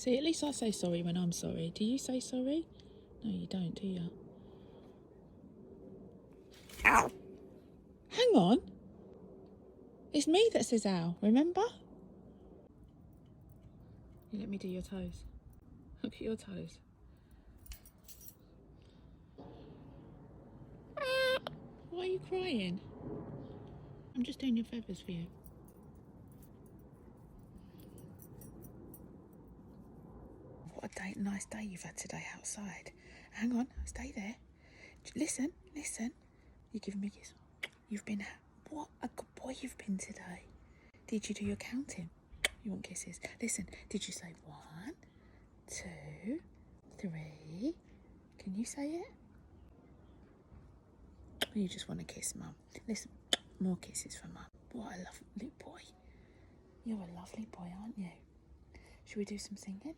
See, at least I say sorry when I'm sorry. Do you say sorry? No, you don't, do you? Ow! Hang on. It's me that says ow, remember? You let me do your toes. Look at your toes. Why are you crying? I'm just doing your feathers for you. What a nice day you've had today outside. Hang on, stay there. Listen. You're giving me a kiss. You've been, what a good boy you've been today. Did you do your counting? You want kisses? Listen, did you say 1, 2, 3? Can you say it? Or you just want a kiss, Mum? Listen, more kisses for Mum. What a lovely boy. You're a lovely boy, aren't you? Should we do some singing?